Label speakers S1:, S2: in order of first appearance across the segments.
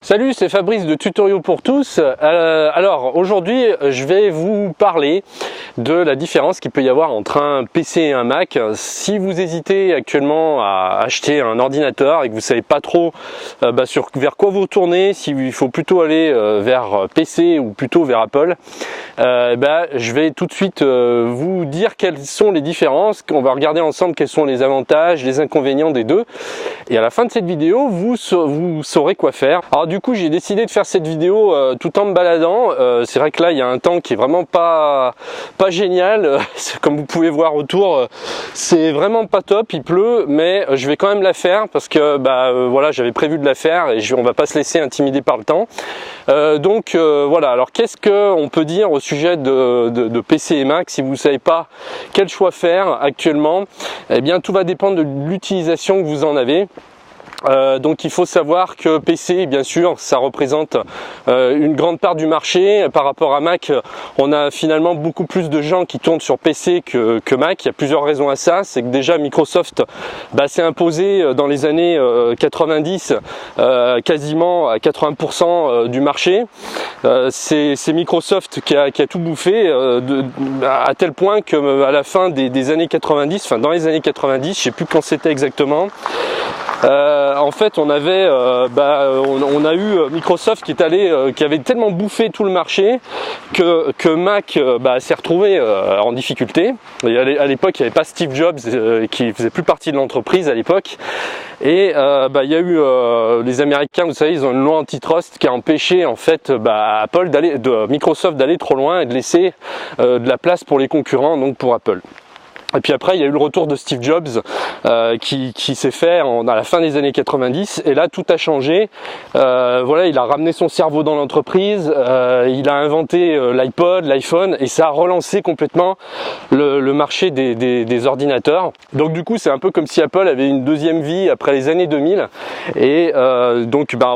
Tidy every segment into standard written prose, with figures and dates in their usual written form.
S1: Salut, c'est Fabrice de Tutoriaux pour tous. Alors aujourd'hui je vais vous parler de la différence qu'il peut y avoir entre un PC et un Mac. Si vous hésitez actuellement à acheter un ordinateur et que vous savez pas trop vers quoi vous tourner, s'il faut plutôt aller vers PC ou plutôt vers Apple, je vais tout de suite vous dire quelles sont les différences. On va regarder ensemble quels sont les avantages, les inconvénients des deux, et à la fin de cette vidéo vous saurez quoi faire. Alors du coup j'ai décidé de faire cette vidéo tout en me baladant. C'est vrai que là il y a un temps qui est vraiment pas génial. Comme vous pouvez voir autour, c'est vraiment pas top, il pleut, mais je vais quand même la faire parce que voilà, j'avais prévu de la faire et on va pas se laisser intimider par le temps. Voilà, alors qu'est-ce qu'on peut dire au sujet de PC et Mac si vous ne savez pas quel choix faire actuellement? Eh bien tout va dépendre de l'utilisation que vous en avez. Donc il faut savoir que PC, bien sûr, ça représente une grande part du marché. Par rapport à Mac, on a finalement beaucoup plus de gens qui tournent sur PC que Mac. Il y a plusieurs raisons à ça. C'est que déjà Microsoft s'est imposé dans les années 90 quasiment à 80% du marché. C'est Microsoft qui a tout bouffé à tel point que à la fin des années 90, enfin dans les années 90, je sais plus quand c'était exactement, en fait on avait on a eu Microsoft qui avait tellement bouffé tout le marché que Mac s'est retrouvé en difficulté. Et à l'époque il n'y avait pas Steve Jobs qui faisait plus partie de l'entreprise à l'époque, et il y a eu les Américains, vous savez, ils ont une loi antitrust qui a empêché en fait Microsoft d'aller trop loin et de laisser de la place pour les concurrents, donc pour Apple. Et puis après il y a eu le retour de Steve Jobs qui s'est fait à la fin des années 90, et là tout a changé. Voilà, il a ramené son cerveau dans l'entreprise, il a inventé l'iPod, l'iPhone, et ça a relancé complètement le marché des ordinateurs. Donc du coup c'est un peu comme si Apple avait une deuxième vie après les années 2000, et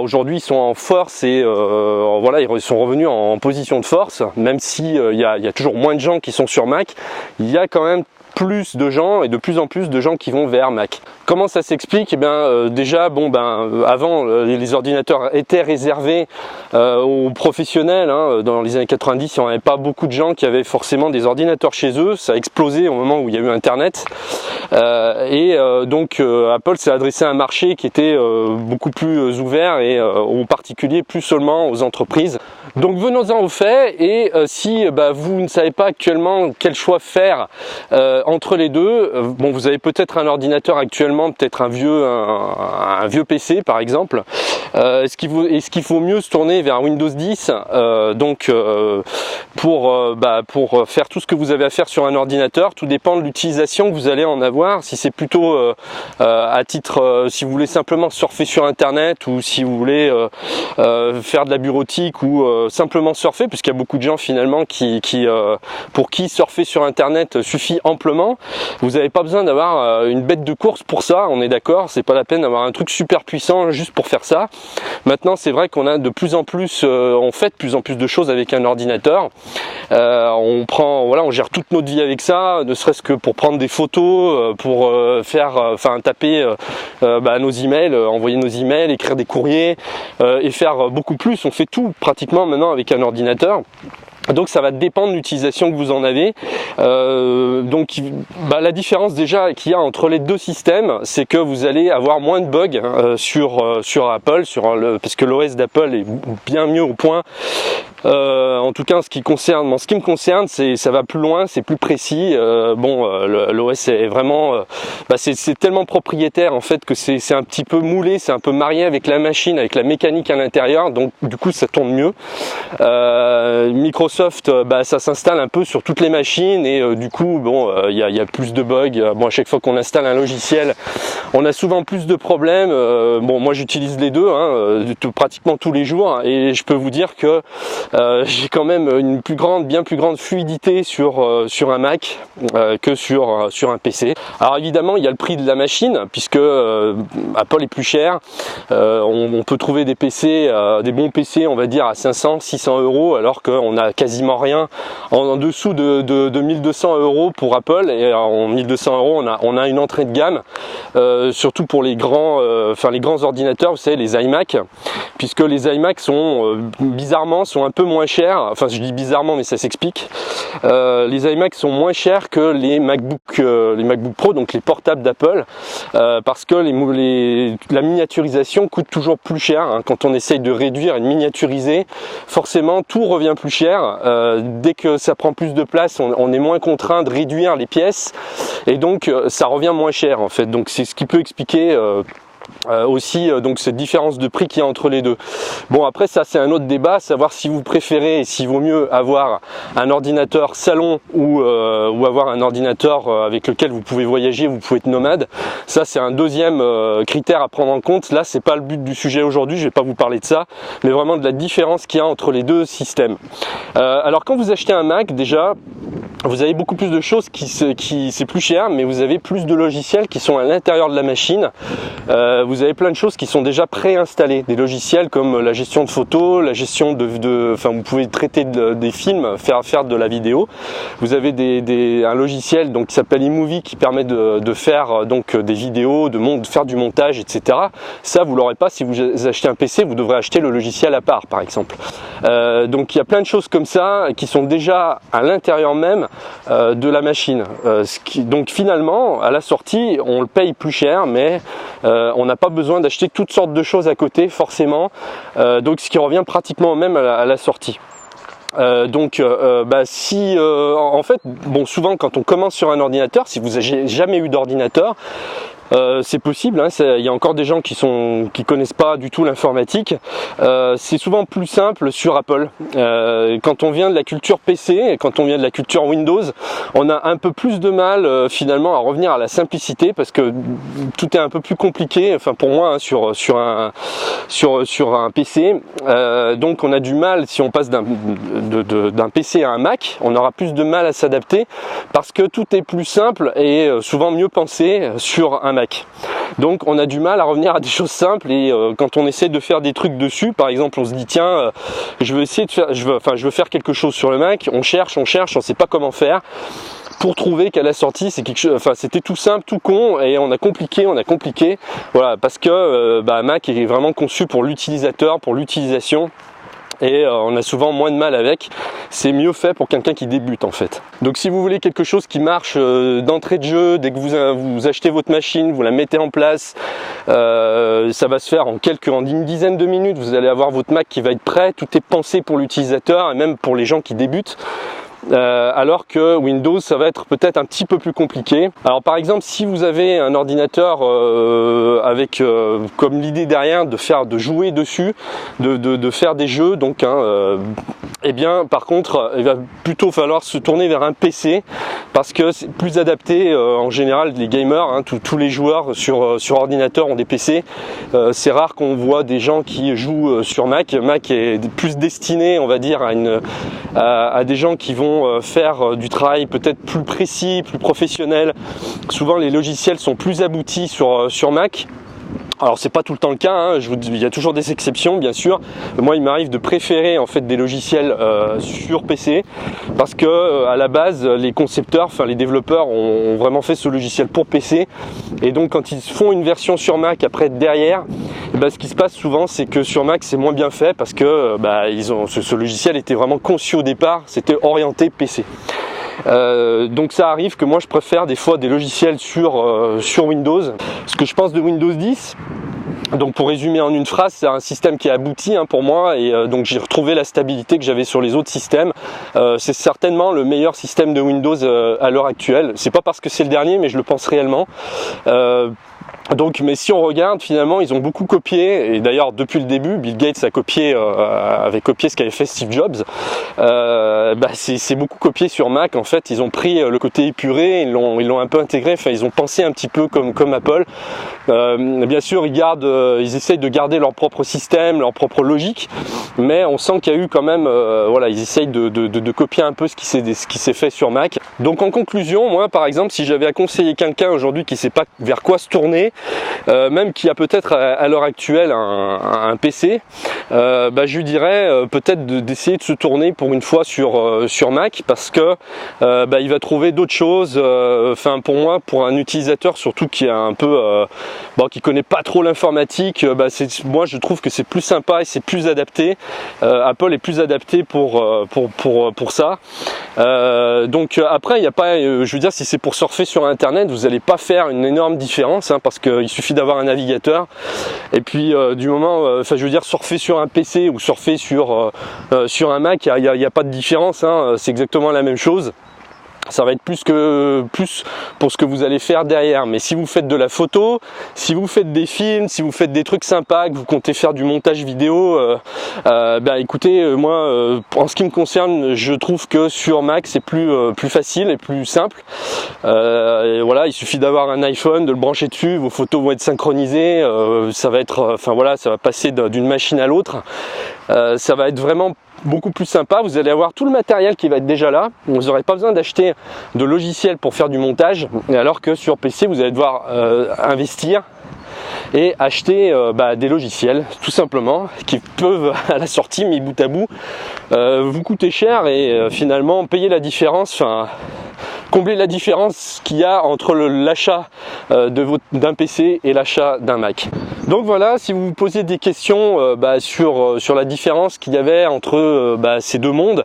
S1: aujourd'hui ils sont en force, et voilà, ils sont revenus en position de force, même si il y a toujours moins de gens qui sont sur Mac. Il y a quand même plus de gens et de plus en plus de gens qui vont vers Mac. Comment ça s'explique? Eh bien déjà avant les ordinateurs étaient réservés aux professionnels, hein. Dans les années 90 il n'y avait pas beaucoup de gens qui avaient forcément des ordinateurs chez eux. Ça a explosé au moment où il y a eu Internet, Apple s'est adressé à un marché qui était beaucoup plus ouvert, et aux particuliers plus seulement aux entreprises. Donc venons-en au fait, et si vous ne savez pas actuellement quel choix faire entre les deux, vous avez peut-être un ordinateur actuellement, peut-être un vieux PC par exemple. Est-ce qu'il faut mieux se tourner vers Windows 10 pour faire tout ce que vous avez à faire sur un ordinateur? Tout dépend de l'utilisation que vous allez en avoir. Si c'est plutôt à titre, si vous voulez simplement surfer sur Internet, ou si vous voulez faire de la bureautique, ou simplement surfer, puisqu'il y a beaucoup de gens finalement pour qui surfer sur Internet suffit amplement. Vous n'avez pas besoin d'avoir une bête de course pour ça, on est d'accord. C'est pas la peine d'avoir un truc super puissant juste pour faire ça. Maintenant c'est vrai qu'on a de plus en plus, on fait de plus en plus de choses avec un ordinateur. On gère toute notre vie avec ça, ne serait-ce que pour prendre des photos, pour taper nos emails, envoyer nos emails, écrire des courriers, et faire beaucoup plus. On fait tout pratiquement maintenant avec un ordinateur. Donc ça va dépendre de l'utilisation que vous en avez. La différence déjà qu'il y a entre les deux systèmes, c'est que vous allez avoir moins de bugs sur Apple, parce que l'OS d'Apple est bien mieux au point. En tout cas en ce qui me concerne, ça va plus loin, c'est plus précis. L'OS est vraiment c'est tellement propriétaire en fait que c'est un petit peu moulé, c'est un peu marié avec la machine, avec la mécanique à l'intérieur, donc du coup ça tourne mieux. Microsoft, ça s'installe un peu sur toutes les machines, et du coup il y a plus de bugs. À chaque fois qu'on installe un logiciel, on a souvent plus de problèmes. Moi j'utilise les deux pratiquement tous les jours, et je peux vous dire que j'ai quand même une bien plus grande fluidité sur un Mac que sur un PC. Alors évidemment il y a le prix de la machine, puisque Apple est plus cher. On peut trouver des PC, des bons PC on va dire à 500-600 €, alors qu'on a quasiment quasiment rien en dessous de 1200 € pour Apple, et en 1200 € on a une entrée de gamme, surtout pour les grands ordinateurs, vous savez, les iMac, puisque les iMac bizarrement sont un peu moins chers, enfin je dis bizarrement mais ça s'explique. Les iMac sont moins chers que les MacBook Pro, donc les portables d'Apple, parce que la miniaturisation coûte toujours plus cher, hein. Quand on essaye de réduire et de miniaturiser, forcément tout revient plus cher. Dès que ça prend plus de place, on est moins contraint de réduire les pièces, et donc ça revient moins cher en fait. Donc c'est ce qui peut expliquer aussi donc cette différence de prix qu'il y a entre les deux. Bon, après ça c'est un autre débat, savoir si vous préférez et s'il vaut mieux avoir un ordinateur salon ou avoir un ordinateur avec lequel vous pouvez voyager, vous pouvez être nomade. Ça c'est un deuxième critère à prendre en compte. Là c'est pas le but du sujet aujourd'hui, je vais pas vous parler de ça, mais vraiment de la différence qu'il y a entre les deux systèmes. Alors quand vous achetez un Mac, déjà vous avez beaucoup plus de choses c'est plus cher, mais vous avez plus de logiciels qui sont à l'intérieur de la machine. Vous avez plein de choses qui sont déjà préinstallées, des logiciels comme la gestion de photos, la gestion enfin vous pouvez traiter des films, faire de la vidéo. Vous avez un logiciel donc qui s'appelle iMovie qui permet de faire donc des vidéos, de faire du montage, etc. Ça vous l'aurez pas si vous achetez un PC, vous devrez acheter le logiciel à part par exemple. Donc il y a plein de choses comme ça qui sont déjà à l'intérieur même de la machine. Donc finalement à la sortie on le paye plus cher, mais on n'a pas besoin d'acheter toutes sortes de choses à côté forcément, donc ce qui revient pratiquement au même à la sortie. En fait, bon, souvent quand on commence sur un ordinateur, si vous n'avez jamais eu d'ordinateur, c'est possible, hein, il y a encore des gens qui connaissent pas du tout l'informatique. C'est souvent plus simple sur Apple. Quand on vient de la culture PC et quand on vient de la culture Windows, on a un peu plus de mal finalement à revenir à la simplicité, parce que tout est un peu plus compliqué, enfin pour moi, hein, sur un PC. Donc on a du mal, si on passe d'un PC à un Mac, on aura plus de mal à s'adapter parce que tout est plus simple et souvent mieux pensé sur un Mac. Donc on a du mal à revenir à des choses simples, et quand on essaie de faire des trucs dessus, par exemple on se dit tiens je veux faire quelque chose sur le Mac, on cherche, on sait pas comment faire, pour trouver qu'à la sortie c'est quelque chose, enfin c'était tout simple, tout con, et on a compliqué, voilà, parce que Mac est vraiment conçu pour l'utilisateur, pour l'utilisation. Et on a souvent moins de mal avec. C'est mieux fait pour quelqu'un qui débute en fait. Donc si vous voulez quelque chose qui marche d'entrée de jeu, dès que vous achetez votre machine, vous la mettez en place, ça va se faire en une dizaine de minutes. Vous allez avoir votre Mac qui va être prêt, tout est pensé pour l'utilisateur et même pour les gens qui débutent. Alors que Windows ça va être peut-être un petit peu plus compliqué. Alors par exemple si vous avez un ordinateur avec comme l'idée derrière de jouer dessus, de faire des jeux, donc eh bien par contre il va plutôt falloir se tourner vers un PC, parce que c'est plus adapté. En général les gamers, hein, tous les joueurs sur ordinateur ont des PC. C'est rare qu'on voit des gens qui jouent sur Mac. Mac est plus destiné, on va dire, à des gens qui vont faire du travail peut-être plus précis, plus professionnel. Souvent les logiciels sont plus aboutis sur Mac. Alors c'est pas tout le temps le cas, hein. Il y a toujours des exceptions bien sûr. Moi il m'arrive de préférer en fait des logiciels sur PC, parce que à la base les concepteurs, enfin les développeurs ont vraiment fait ce logiciel pour PC, et donc quand ils font une version sur Mac après derrière, ce qui se passe souvent c'est que sur Mac c'est moins bien fait, parce que ce logiciel était vraiment conçu au départ, c'était orienté PC. Donc ça arrive que moi je préfère des fois des logiciels sur Windows. Ce que je pense de Windows 10, donc pour résumer en une phrase, c'est un système qui est abouti, hein, pour moi, et donc j'ai retrouvé la stabilité que j'avais sur les autres systèmes. C'est certainement le meilleur système de Windows à l'heure actuelle. C'est pas parce que c'est le dernier, mais je le pense réellement. Donc, mais si on regarde, finalement, ils ont beaucoup copié, et d'ailleurs depuis le début, Bill Gates avait copié ce qu'avait fait Steve Jobs. C'est beaucoup copié sur Mac. En fait, ils ont pris le côté épuré, ils l'ont un peu intégré. Enfin, ils ont pensé un petit peu comme Apple. Bien sûr, ils essayent de garder leur propre système, leur propre logique, mais on sent qu'il y a eu quand même, ils essayent de copier un peu ce qui s'est fait sur Mac. Donc, en conclusion, moi, par exemple, si j'avais à conseiller quelqu'un aujourd'hui qui ne sait pas vers quoi se tourner, même qui a peut-être à l'heure actuelle un PC, je lui dirais peut-être d'essayer de se tourner pour une fois sur Mac, parce que il va trouver d'autres choses. Enfin, pour moi, pour un utilisateur surtout qui est un peu qui connaît pas trop l'informatique, moi je trouve que c'est plus sympa et c'est plus adapté. Apple est plus adapté pour ça. Donc après, il n'y a pas, je veux dire, si c'est pour surfer sur internet, vous n'allez pas faire une énorme différence, hein, parce qu'il suffit d'avoir un navigateur. Et puis du moment, je veux dire, surfer sur un PC ou surfer sur un Mac, il n'y a pas de différence, hein, c'est exactement la même chose. Ça va être plus pour ce que vous allez faire derrière. Mais si vous faites de la photo, si vous faites des films, si vous faites des trucs sympas, que vous comptez faire du montage vidéo, écoutez, moi, en ce qui me concerne, je trouve que sur Mac c'est plus facile et plus simple. Et voilà, il suffit d'avoir un iPhone, de le brancher dessus, vos photos vont être synchronisées, ça va être, ça va passer d'une machine à l'autre. Ça va être vraiment beaucoup plus sympa. Vous allez avoir tout le matériel qui va être déjà là. Vous n'aurez pas besoin d'acheter de logiciel pour faire du montage, alors que sur PC vous allez devoir investir et acheter des logiciels tout simplement, qui peuvent à la sortie, mis bout à bout, vous coûter cher et finalement payer la différence, combler la différence qu'il y a entre l'achat d'un PC et l'achat d'un Mac. Donc voilà, si vous vous posiez des questions sur la différence qu'il y avait entre ces deux mondes,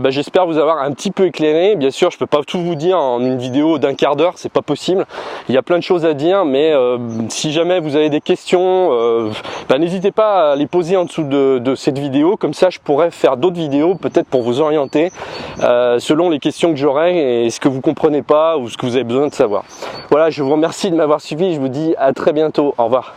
S1: j'espère vous avoir un petit peu éclairé. Bien sûr, je peux pas tout vous dire en une vidéo d'un quart d'heure, c'est pas possible. Il y a plein de choses à dire, mais si jamais vous avez des questions, n'hésitez pas à les poser en dessous de cette vidéo. Comme ça, je pourrais faire d'autres vidéos, peut-être pour vous orienter selon les questions que j'aurai et ce que vous comprenez pas ou ce que vous avez besoin de savoir. Voilà, je vous remercie de m'avoir suivi. Je vous dis à très bientôt. Au revoir.